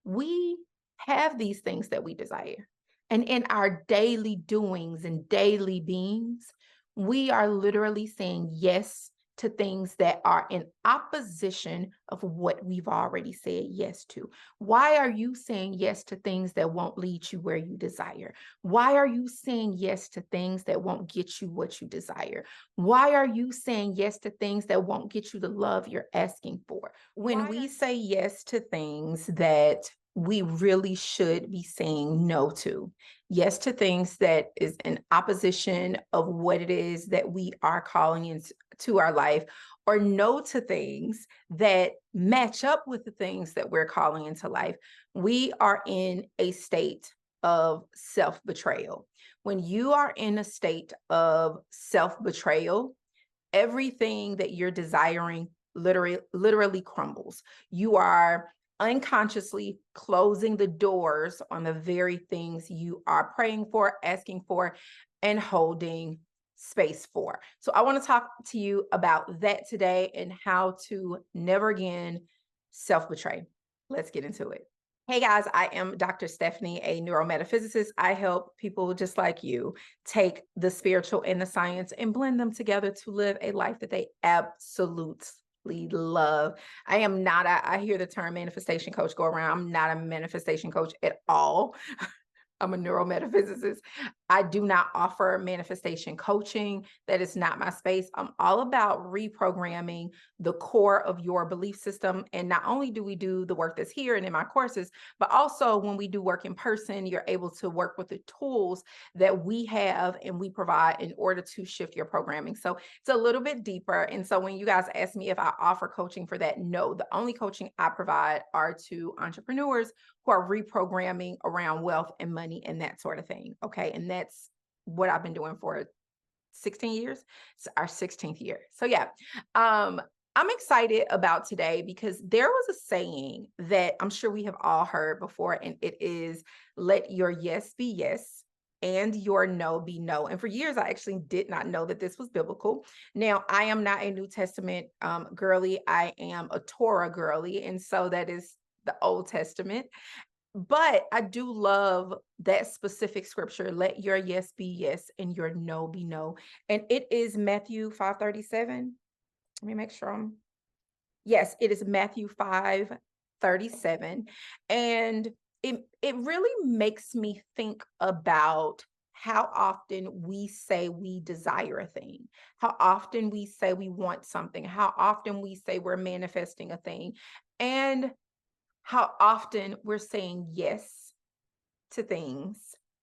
we have these things that we desire. And in our daily doings and daily beings, we are literally saying yes to things that are in opposition of what we've already said yes to. Why are you saying yes to things that won't lead you where you desire? Why are you saying yes to things that won't get you what you desire? Why are you saying yes to things that won't get you the love you're asking for? When we say yes to things that we really should be saying no to, yes to things that is in opposition of what it is that we are calling into our life, or no to things that match up with the things that we're calling into life, we are in a state of self-betrayal. When you are in a state of self-betrayal, everything that you're desiring literally crumbles. You are unconsciously closing the doors on the very things you are praying for, asking for, and holding space for. So I want to talk to you about that today and how to never again self-betray. Let's get into it. Hey guys, I am Dr. Stephanie, a neurometaphysicist. I help people just like you take the spiritual and the science and blend them together to live a life that they absolutely love. I hear the term manifestation coach go around. I'm not a manifestation coach at all. I'm a neurometaphysicist. I do not offer manifestation coaching. That is not my space. I'm all about reprogramming the core of your belief system. And not only do we do the work that's here and in my courses, but also when we do work in person, you're able to work with the tools that we have and we provide in order to shift your programming. So it's a little bit deeper. And so when you guys ask me if I offer coaching for that, no, the only coaching I provide are to entrepreneurs who are reprogramming around wealth and money and that sort of thing. Okay. And that's what I've been doing for 16 years. It's our 16th year. So yeah, I'm excited about today because there was a saying that I'm sure we have all heard before, and it is, let your yes be yes and your no be no. And for years, I actually did not know that this was biblical. Now, I am not a New Testament girly. I am a Torah girly. And so that is the Old Testament. But I do love that specific scripture, let your yes be yes and your no be no. And it is Matthew 5:37. Let me make sure yes, it is Matthew 5:37. And it really makes me think about how often we say we desire a thing, how often we say we want something, how often we say we're manifesting a thing, and how often we're saying yes to things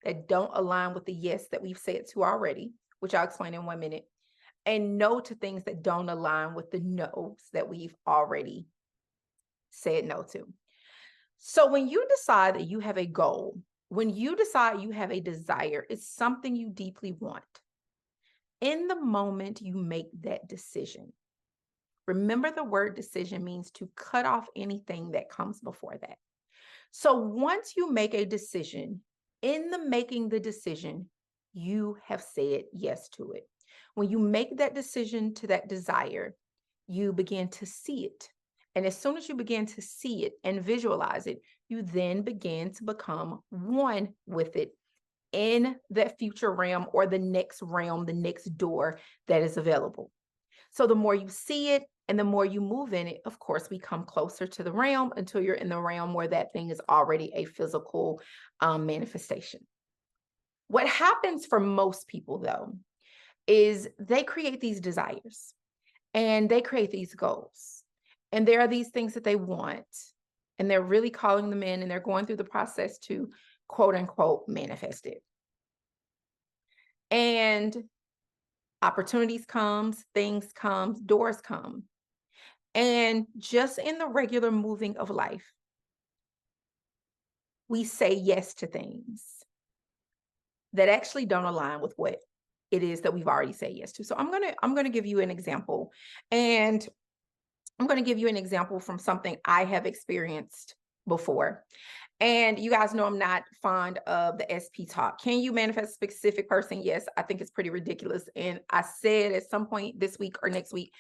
that don't align with the yes that we've said to already, which I'll explain in 1 minute, and no to things that don't align with the no's that we've already said no to. So when you decide that you have a goal, when you decide you have a desire, it's something you deeply want. In the moment you make that decision, remember the word decision means to cut off anything that comes before that. So once you make a decision, in the making the decision, you have said yes to it. When you make that decision to that desire, you begin to see it. And as soon as you begin to see it and visualize it, you then begin to become one with it in that future realm or the next realm, the next door that is available. So the more you see it and the more you move in it, of course, we come closer to the realm until you're in the realm where that thing is already a physical manifestation. What happens for most people, though, is they create these desires and they create these goals. And there are these things that they want, and they're really calling them in and they're going through the process to quote unquote manifest it. And opportunities comes, things comes, doors come. And just in the regular moving of life, we say yes to things that actually don't align with what it is that we've already said yes to. So I'm going to give you an example, and I'm going to give you an example from something I have experienced before. And you guys know I'm not fond of the SP talk. Can you manifest a specific person? Yes, I think it's pretty ridiculous. And I said at some point this week or next week,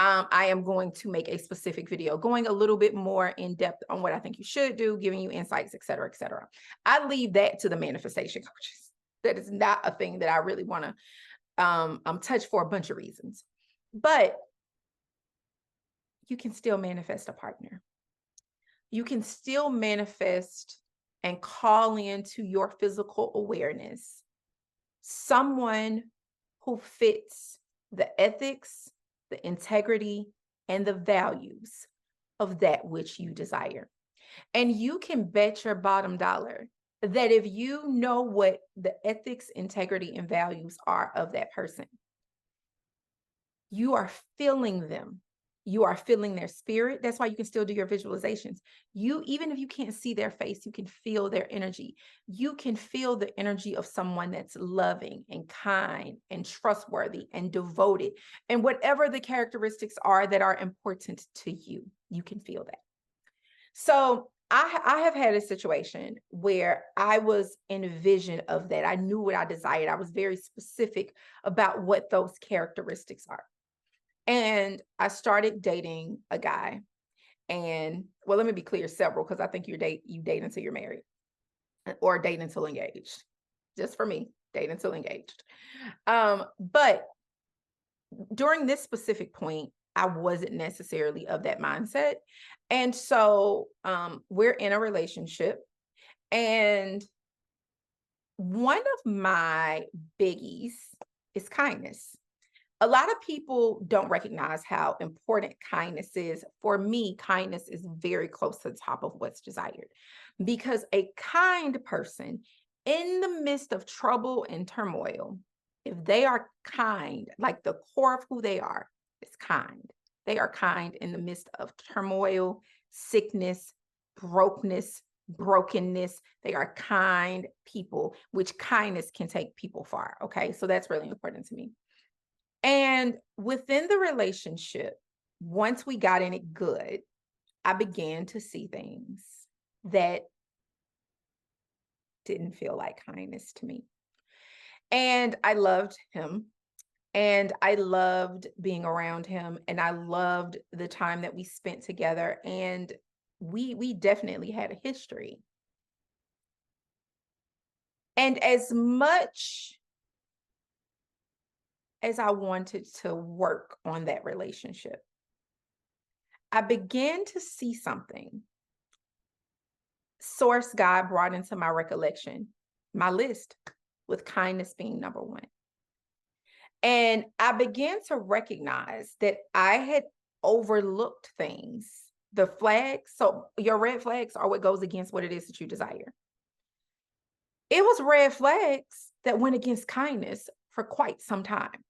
I am going to make a specific video going a little bit more in depth on what I think you should do, giving you insights, et cetera, et cetera. I leave that to the manifestation coaches. That is not a thing that I really want to touch for a bunch of reasons. But you can still manifest a partner. You can still manifest and call into your physical awareness someone who fits the ethics, the integrity, and the values of that which you desire. And you can bet your bottom dollar that if you know what the ethics, integrity, and values are of that person, you are feeling them. You are feeling their spirit. That's why you can still do your visualizations. Even if you can't see their face, you can feel their energy. You can feel the energy of someone that's loving and kind and trustworthy and devoted. And whatever the characteristics are that are important to you, you can feel that. So I have had a situation where I was in a vision of that. I knew what I desired. I was very specific about what those characteristics are. And I started dating a guy, and well, let me be clear, several, because I think you date until you're married or date until engaged. Just for me, date until engaged. But during this specific point, I wasn't necessarily of that mindset. And so we're in a relationship, and one of my biggies is kindness. A lot of people don't recognize how important kindness is. For me, kindness is very close to the top of what's desired, because a kind person in the midst of trouble and turmoil, if they are kind, like the core of who they are is kind. They are kind in the midst of turmoil, sickness, brokenness. They are kind people, which kindness can take people far. Okay. So that's really important to me. And within the relationship, once we got in it good, I began to see things that didn't feel like kindness to me. And I loved him, and I loved being around him, and I loved the time that we spent together. And we definitely had a history. And as much as I wanted to work on that relationship, I began to see something. Source God brought into my recollection, my list, with kindness being number one. And I began to recognize that I had overlooked things, the flags. So your red flags are what goes against what it is that you desire. It was red flags that went against kindness for quite some time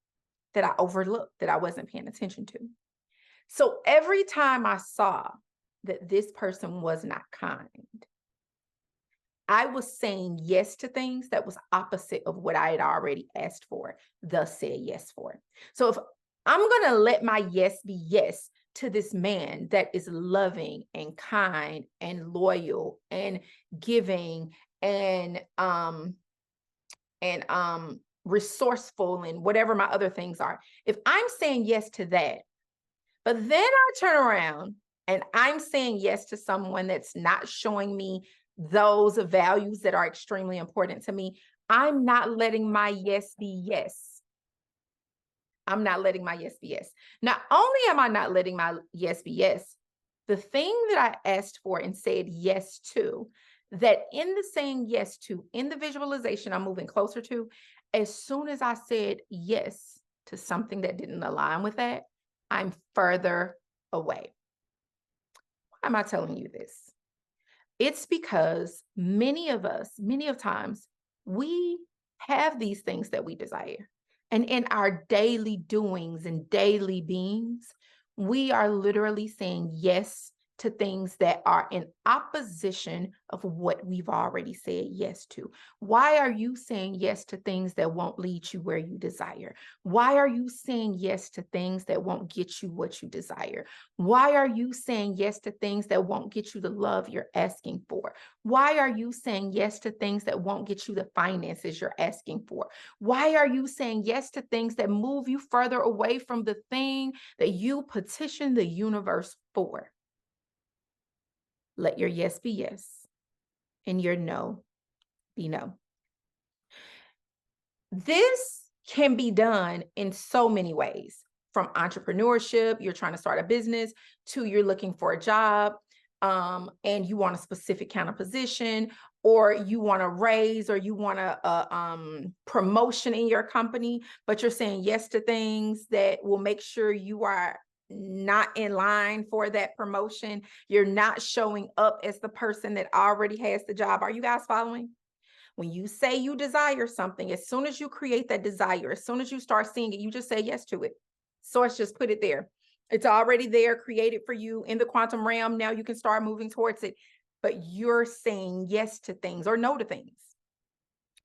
that I overlooked, that I wasn't paying attention to. So every time I saw that this person was not kind, I was saying yes to things that was opposite of what I had already asked for, thus said yes for. So if I'm going to let my yes be yes to this man that is loving and kind and loyal and giving and resourceful and whatever my other things are, if I'm saying yes to that, but then I turn around and I'm saying yes to someone that's not showing me those values that are extremely important to me, I'm not letting my yes be yes. I'm not letting my yes be yes. Not only am I not letting my yes be yes, the thing that I asked for and said yes to, that in the saying yes to, in the visualization I'm moving closer to, as soon as I said yes to something that didn't align with that, I'm further away. Why am I telling you this? It's because many of times, we have these things that we desire. And in our daily doings and daily beings, we are literally saying yes to things that are in opposition of what we've already said yes to? Why are you saying yes to things that won't lead you where you desire? Why are you saying yes to things that won't get you what you desire? Why are you saying yes to things that won't get you the love you're asking for? Why are you saying yes to things that won't get you the finances you're asking for? Why are you saying yes to things that move you further away from the thing that you petition the universe for? Let your yes be yes and your no be no. This can be done in so many ways, from entrepreneurship, you're trying to start a business, to you're looking for a job, and you want a specific kind of position, or you want a raise, or you want a promotion in your company, but you're saying yes to things that will make sure you are not in line for that promotion. You're not showing up as the person that already has the job. Are you guys following? When you say you desire something, as soon as you create that desire, as soon as you start seeing it, you just say yes to it. Source just put it there. It's already there, created for you in the quantum realm. Now you can start moving towards it, but you're saying yes to things or no to things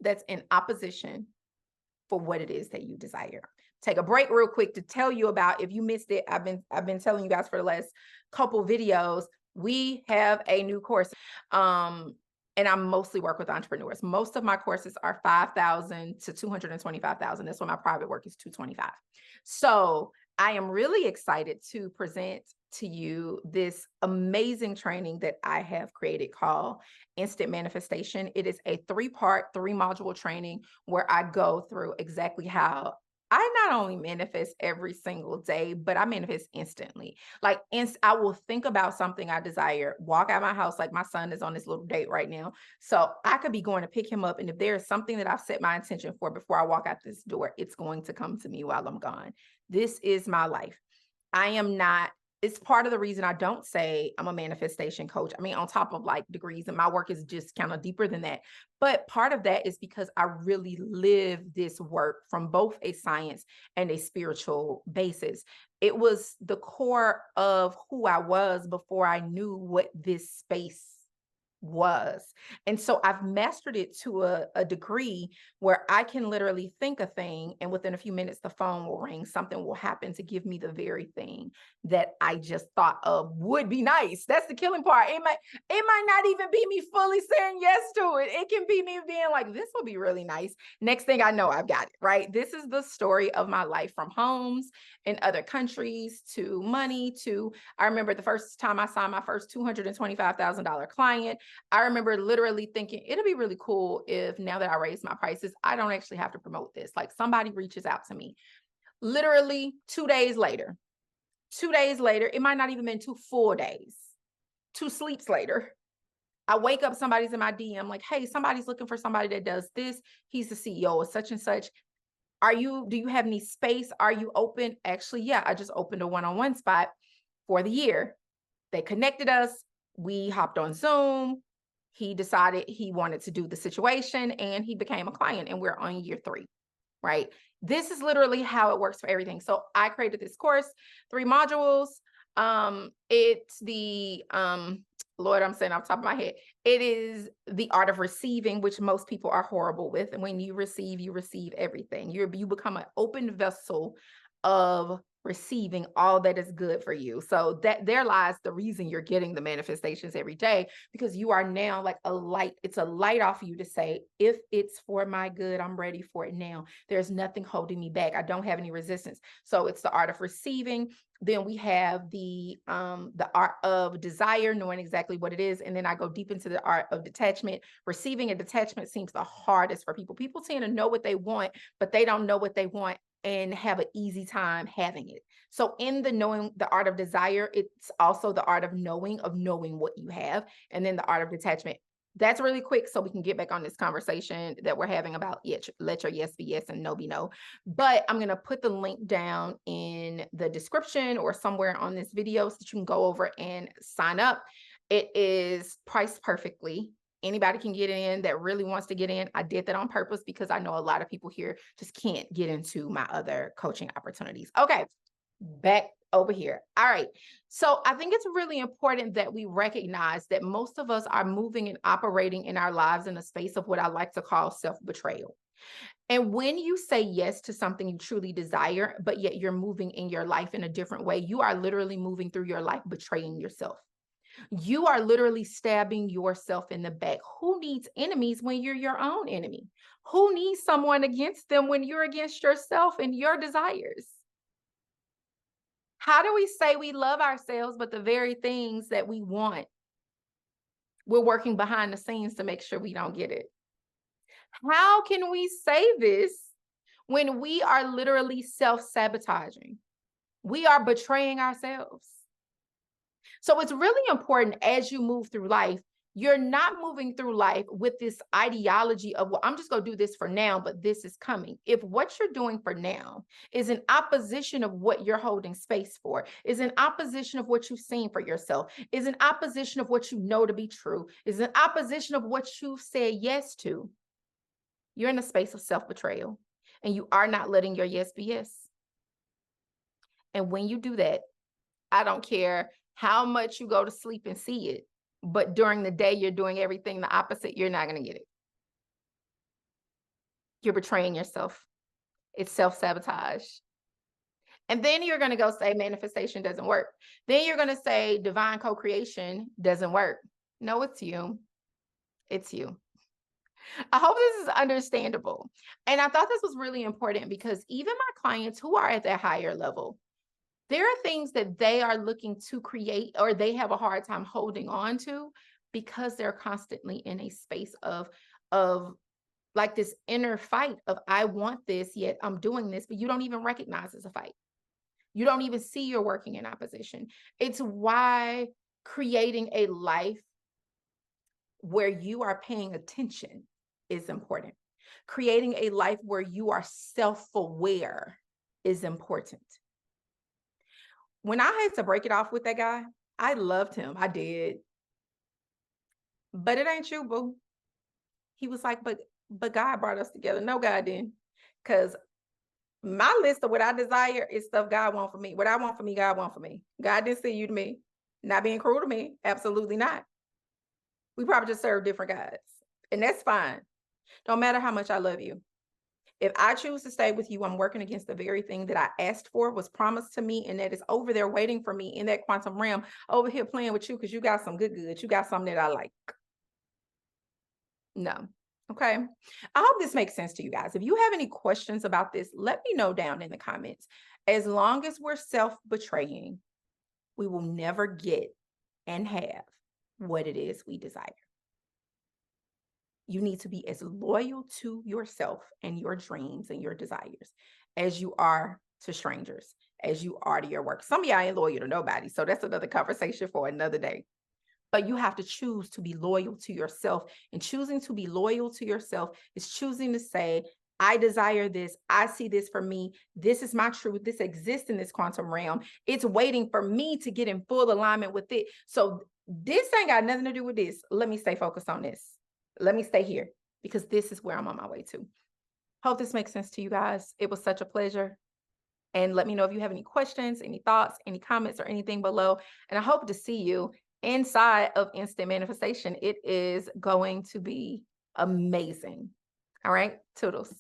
that's in opposition for what it is that you desire. Take a break real quick to tell you about, if you missed it, I've been telling you guys for the last couple videos, we have a new course. And I mostly work with entrepreneurs. Most of my courses are $5,000 to $225,000. That's why my private work is $225,000. So I am really excited to present to you this amazing training that I have created called Instant Manifestation. It is a 3-part, 3-module training where I go through exactly how I not only manifest every single day, but I manifest instantly. Like, I will think about something I desire, walk out my house, like my son is on this little date right now. So I could be going to pick him up. And if there is something that I've set my intention for before I walk out this door, it's going to come to me while I'm gone. This is my life. I am not, it's part of the reason I don't say I'm a manifestation coach. I mean, on top of like degrees, and my work is just kind of deeper than that. But part of that is because I really live this work from both a science and a spiritual basis. It was the core of who I was before I knew what this space was. And so I've mastered it to a degree where I can literally think a thing, and within a few minutes, the phone will ring, something will happen to give me the very thing that I just thought of would be nice. That's the killing part. It might not even be me fully saying yes to it. It can be me being like, this will be really nice. Next thing I know, I've got it, right? This is the story of my life, from homes in other countries to money to, I remember the first time I signed my first $225,000 client. I remember literally thinking, it'll be really cool if now that I raise my prices, I don't actually have to promote this. Like, somebody reaches out to me. Literally 2 days later, it might not even been 2 full days, 2 sleeps later, I wake up, somebody's in my DM like, hey, somebody's looking for somebody that does this. He's the CEO of such and such. Do you have any space? Are you open? Actually, yeah, I just opened a one-on-one spot for the year. They connected us. We hopped on Zoom. He decided he wanted to do the situation, and he became a client, and we're on year 3, right? This is literally how it works for everything. So I created this course, 3 modules. It's the, Lord, I'm saying off the top of my head, it is the art of receiving, which most people are horrible with. And when you receive everything. You become an open vessel of receiving all that is good for you. So that there lies the reason you're getting the manifestations every day, because you are now like a light. It's a light off of you to say, if it's for my good, I'm ready for it now. There's nothing holding me back. I don't have any resistance. So it's the art of receiving. Then we have the art of desire, knowing exactly what it is. And then I go deep into the art of detachment. Receiving and detachment seems the hardest for people. People tend to know what they want, but they don't know what they want and have an easy time having it. So in the knowing, the art of desire, it's also the art of knowing what you have. And then the art of detachment. That's really quick, so we can get back on this conversation that we're having about let your yes be yes and no be no. But I'm going to put the link down in the description or somewhere on this video so that you can go over and sign up. It is priced perfectly. Anybody can get in that really wants to get in. I did that on purpose because I know a lot of people here just can't get into my other coaching opportunities. Okay, back over here. All right. So I think it's really important that we recognize that most of us are moving and operating in our lives in a space of what I like to call self-betrayal. And when you say yes to something you truly desire, but yet you're moving in your life in a different way, you are literally moving through your life betraying yourself. You are literally stabbing yourself in the back. Who needs enemies when you're your own enemy? Who needs someone against them when you're against yourself and your desires? How do we say we love ourselves, but the very things that we want, we're working behind the scenes to make sure we don't get it? How can we say this when we are literally self-sabotaging? We are betraying ourselves. So it's really important as you move through life, you're not moving through life with this ideology of, well, I'm just going to do this for now, but this is coming. If what you're doing for now is in opposition of what you're holding space for, is in opposition of what you've seen for yourself, is in opposition of what you know to be true, is in opposition of what you've said yes to, you're in a space of self-betrayal and you are not letting your yes be yes. And when you do that, I don't care how much you go to sleep and see it, but during the day, you're doing everything the opposite, you're not going to get it. You're betraying yourself. It's self-sabotage. And then you're going to go say manifestation doesn't work. Then you're going to say divine co-creation doesn't work. No, it's you. It's you. I hope this is understandable. And I thought this was really important because even my clients who are at that higher level, there are things that they are looking to create or they have a hard time holding on to because they're constantly in a space of like this inner fight of, I want this, yet I'm doing this, but you don't even recognize it's a fight. You don't even see you're working in opposition. It's why creating a life where you are paying attention is important. Creating a life where you are self-aware is important. When I had to break it off with that guy, I loved him. I did. But it ain't you, boo. He was like, but God brought us together. No, God didn't. Because my list of what I desire is stuff God wants for me. What I want for me, God wants for me. God didn't send you to me. Not being cruel to me. Absolutely not. We probably just serve different gods. And that's fine. Don't matter how much I love you. If I choose to stay with you, I'm working against the very thing that I asked for, was promised to me, and that is over there waiting for me in that quantum realm, over here playing with you because you got some good. You got something that I like. No. Okay. I hope this makes sense to you guys. If you have any questions about this, let me know down in the comments. As long as we're self-betraying, we will never get and have what it is we desire. You need to be as loyal to yourself and your dreams and your desires as you are to strangers, as you are to your work. Some of y'all ain't loyal to nobody, so that's another conversation for another day. But you have to choose to be loyal to yourself, and choosing to be loyal to yourself is choosing to say, I desire this. I see this for me. This is my truth. This exists in this quantum realm. It's waiting for me to get in full alignment with it. So this ain't got nothing to do with this. Let me stay focused on this. Let me stay here because this is where I'm on my way to. Hope this makes sense to you guys. It was such a pleasure. And let me know if you have any questions, any thoughts, any comments, or anything below. And I hope to see you inside of Instant Manifestation. It is going to be amazing. All right, toodles.